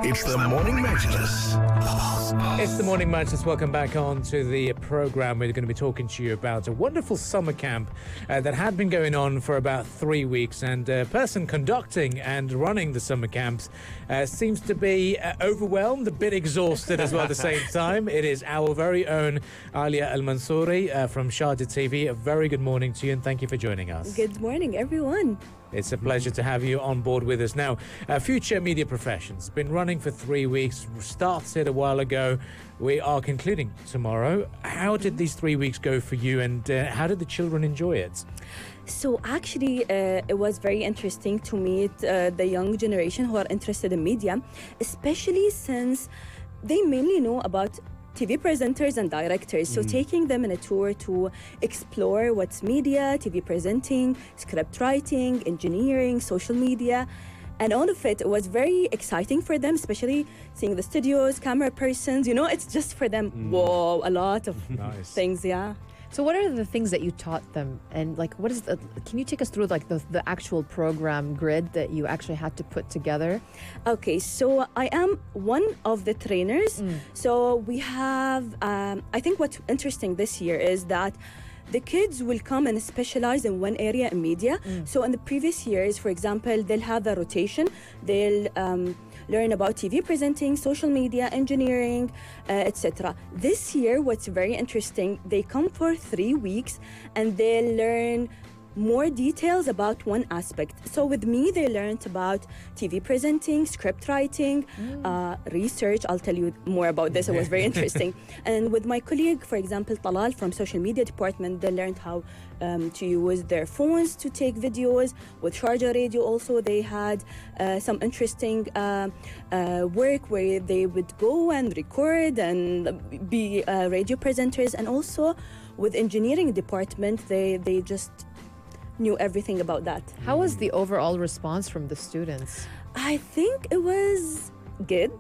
It's the Morning Majlis. It's the Morning Majlis. Welcome back on to the program. We're going to be talking to you about a wonderful summer camp that had been going on for about 3 weeks, and a person conducting and running the summer camps seems to be overwhelmed, a bit exhausted as well at the same time. It is our very own Alia Al-Mansouri from Sharjah TV. A very good morning to you, and thank you for joining us. Good morning, everyone. It's a pleasure to have you on board with us. Now, Future Media Professions, been running for 3 weeks, started a while ago. We are concluding tomorrow. How did these 3 weeks go for you, and how did the children enjoy it? So actually, it was very interesting to meet the young generation who are interested in media, especially since they mainly know about TV presenters and directors. So taking them in a tour to explore what's media, TV presenting, script writing, engineering, social media, and all of it was very exciting for them, especially seeing the studios, camera persons. You know, it's just for them, whoa, a lot of things, yeah. So what are the things that you taught them? And like, what is the, can you take us through like the actual program grid that you actually had to put together? Okay, so I am one of the trainers. So we have, I think what's interesting this year is that the kids will come and specialize in one area in media. So in the previous years, for example, they'll have a rotation. They'll learn about TV presenting, social media, engineering, etc. This year, what's very interesting, they come for 3 weeks and they'll learn more details about one aspect. So with me, they learned about TV presenting, script writing, research. I'll tell you more about this. It was very interesting. And with my colleague, for example, Talal from social media department, they learned how to use their phones to take videos. With Sharjah Radio also, they had some interesting work where they would go and record and be radio presenters. And also with engineering department, they just knew everything about that. How was the overall response from the students? I think it was good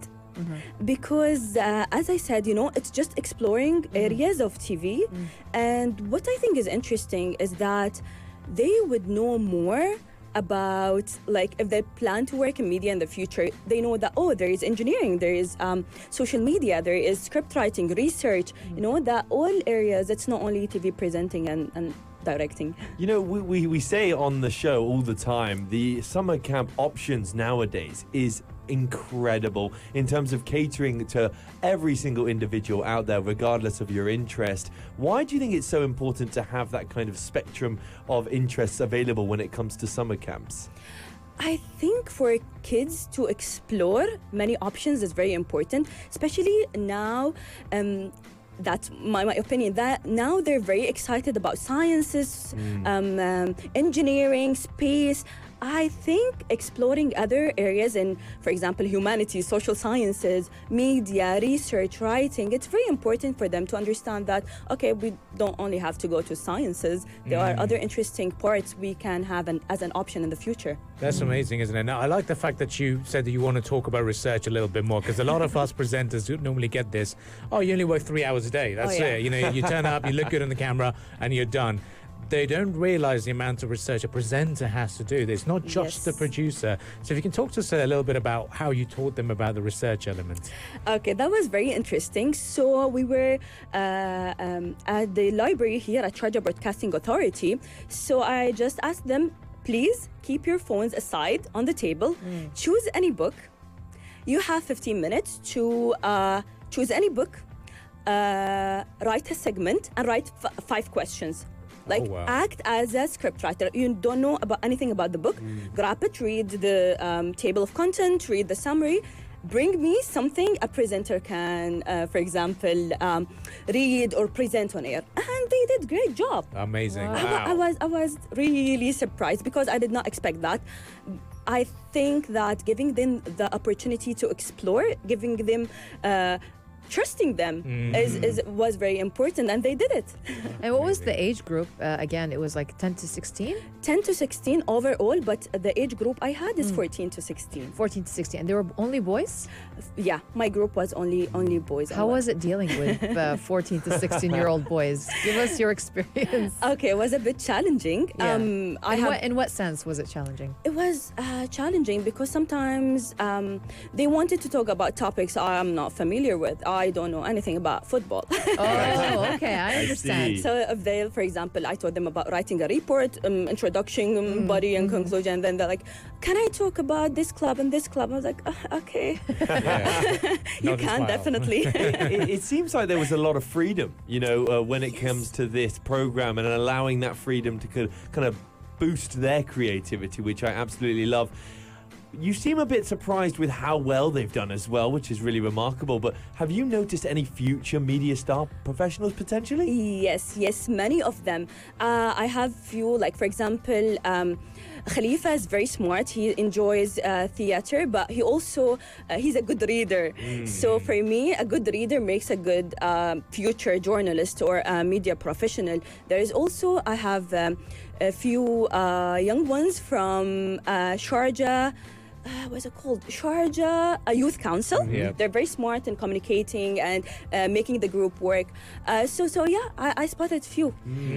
because, as I said, you know, it's just exploring areas of TV. And what I think is interesting is that they would know more about, like, if they plan to work in media in the future, they know that, oh, there is engineering, there is social media, there is script writing, research, you know, that all areas, it's not only TV presenting and directing. You know, we say on the show all the time, the summer camp options nowadays is incredible in terms of catering to every single individual out there, regardless of your interest. Why do you think it's so important to have that kind of spectrum of interests available when it comes to summer camps? I think for kids to explore many options is very important, especially now. That's my opinion, that now they're very excited about sciences, engineering, space. I think exploring other areas in, for example, humanities, social sciences, media, research, writing, it's very important for them to understand that, okay, we don't only have to go to sciences. There are other interesting parts we can have as an option in the future. That's amazing, isn't it? Now, I like the fact that you said that you want to talk about research a little bit more, because a lot of us presenters normally get this, oh, you only work 3 hours a day. That's it. You know, you turn up, you look good on the camera, and you're done. They don't realize the amount of research a presenter has to do. It's not just the producer. So if you can talk to us a little bit about how you taught them about the research element. Okay, that was very interesting. So we were at the library here at Sharjah Broadcasting Authority. So I just asked them, please keep your phones aside on the table. Choose any book. You have 15 minutes to choose any book, write a segment, and write 5 questions. Like, act as a scriptwriter. You don't know about anything about the book. Grab it, read the table of content, read the summary. Bring me something a presenter can, for example, read or present on air. And they did a great job. Amazing. Wow. I was really surprised because I did not expect that. I think that giving them the opportunity to explore, giving them trusting them was very important, and they did it. And what was the age group? Again, it was like 10 to 16? 10 to 16 overall, but the age group I had is 14 to 16. 14 to 16. And they were only boys? Yeah, my group was only boys. How was it dealing with 14 to 16-year-old boys? Give us your experience. Okay, it was a bit challenging. Yeah. In what sense was it challenging? It was challenging because sometimes they wanted to talk about topics I'm not familiar with. I don't know anything about football. Oh, okay, I understand. see. So if they, for example, I told them about writing a report, introduction, body, and conclusion, and then they're like, "Can I talk about this club and this club?" I was like, "Okay, you Nod and can smile. definitely." It seems like there was a lot of freedom, when it comes to this program and allowing that freedom to kind of boost their creativity, which I absolutely love. You seem a bit surprised with how well they've done as well, which is really remarkable. But have you noticed any future media star professionals potentially? Yes, many of them. I have few, like for example, Khalifa is very smart. He enjoys theater, but he also he's a good reader. So for me, a good reader makes a good future journalist or media professional. There is also I have a few young ones from Sharjah. What's it called? Sharjah Youth Council. Yeah. They're very smart in communicating and making the group work. So yeah, I spotted few.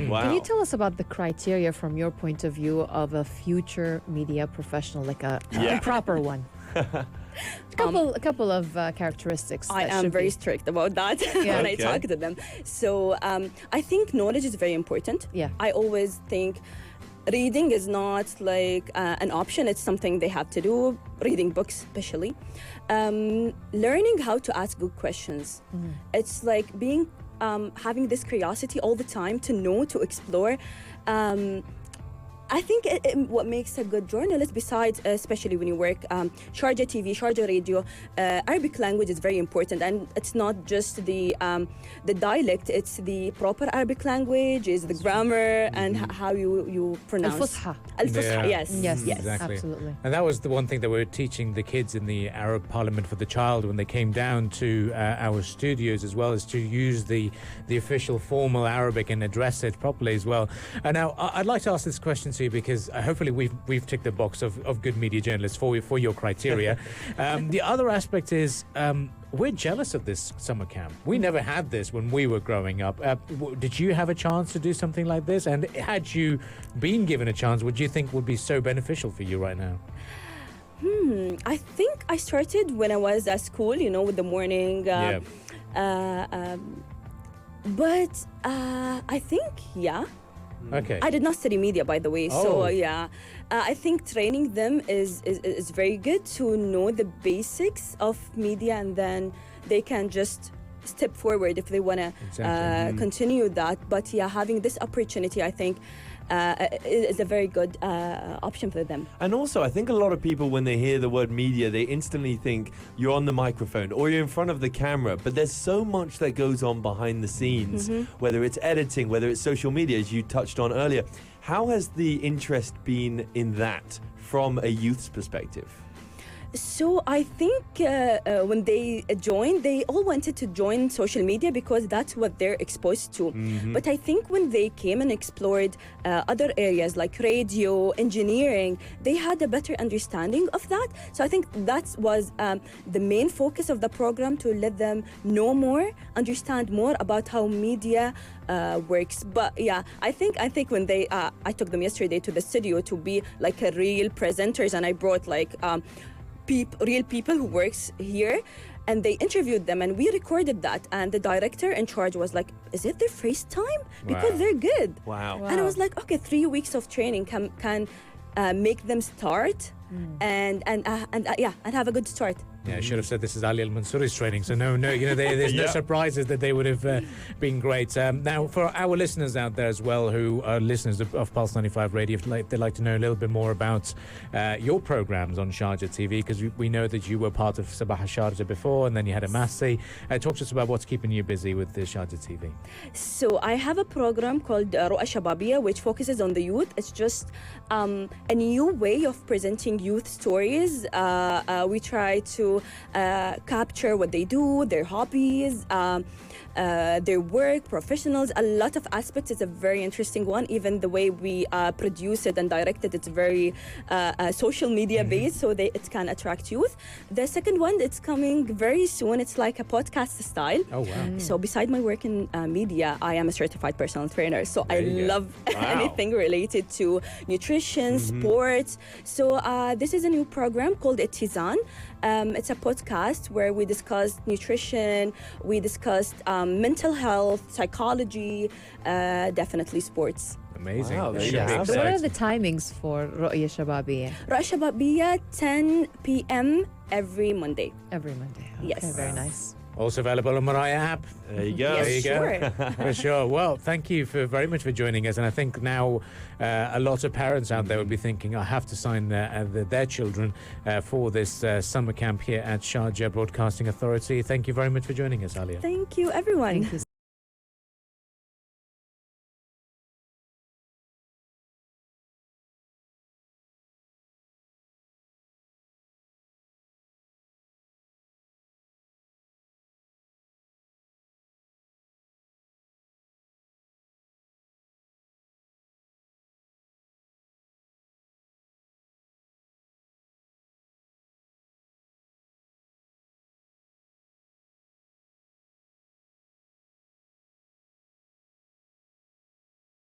Wow. Can you tell us about the criteria from your point of view of a future media professional, like a proper one? A couple of characteristics. I that am should very be. strict about that when I Okay. talk to them. So I think knowledge is very important. Yeah. I always think reading is not like an option. It's something they have to do. Reading books, especially. Learning how to ask good questions. It's like being having this curiosity all the time to know, to explore. I think what makes a good journalist, besides especially when you work Sharjah TV, Sharjah Radio, Arabic language is very important, and it's not just the dialect; it's the proper Arabic language, is the grammar and how you pronounce. Al-Fusha. Al-Fusha, Yeah. yes, Yes, Exactly. absolutely. And that was the one thing that we were teaching the kids in the Arab Parliament for the Child when they came down to our studios, as well as to use the official formal Arabic and address it properly as well. And now I'd like to ask this question to you because hopefully we've ticked the box of good media journalists for your criteria. The other aspect is we're jealous of this summer camp. We never had this when we were growing up. Did you have a chance to do something like this? And had you been given a chance, would you think would be so beneficial for you right now? I think I started when I was at school, with the morning. But I think, yeah. Okay. I did not study media, by the way. Oh. So yeah, I think training them is very good to know the basics of media, and then they can just step forward if they want to Exactly. continue that. But yeah, having this opportunity, I think, is a very good option for them. And also, I think a lot of people, when they hear the word media, they instantly think you're on the microphone or you're in front of the camera. But there's so much that goes on behind the scenes, whether it's editing, whether it's social media, as you touched on earlier. How has the interest been in that from a youth's perspective? So I think when they joined, they all wanted to join social media because that's what they're exposed to. But I think when they came and explored other areas like radio, engineering, they had a better understanding of that. So I think that was the main focus of the program, to let them know more, understand more about how media works. But yeah, I think when they I took them yesterday to the studio to be like a real presenters, and I brought like real people who works here, and they interviewed them, and we recorded that, and the director in charge was like, is it their first time? Because Wow. they're good. Wow. And I was like, okay, 3 weeks of training can make them start and have a good start. Yeah, I should have said this is Ali Al Mansouri's training. So no, there's no Yeah. surprises that they would have been great. Now, for our listeners out there as well, who are listeners of Pulse 95 Radio, if they'd like to know a little bit more about your programs on Sharjah TV, because we know that you were part of Sabah Sharjah before, and then you had a Masi. Talk to us about what's keeping you busy with the Sharjah TV. So I have a program called Ru'a Shababiyya, which focuses on the youth. It's just a new way of presenting youth stories. We try to capture what they do, their hobbies, their work, professionals, a lot of aspects. It's a very interesting one. Even the way we produce it and direct it, it's very social media based, so it can attract youth. The second one, it's coming very soon. It's like a podcast style. Oh, wow. So beside my work in media, I am a certified personal trainer. So I you go. love anything related to nutrition, sports. So this is a new program called Itizan. It's a podcast where we discuss nutrition, we discussed mental health, psychology, definitely sports. Amazing. Wow, there Should you be have So it. what are exciting. the timings for رؤية شبابية? رؤى شبابية 10 p.m. every Monday. Every Monday. Okay, Yes. very nice. Also available on Mariah app. There you go. Yes, There you go. sure. For sure. Well, thank you very much for joining us. And I think now a lot of parents out there will be thinking, I have to sign their children for this summer camp here at Sharjah Broadcasting Authority. Thank you very much for joining us, Alia. Thank you, everyone. Thank you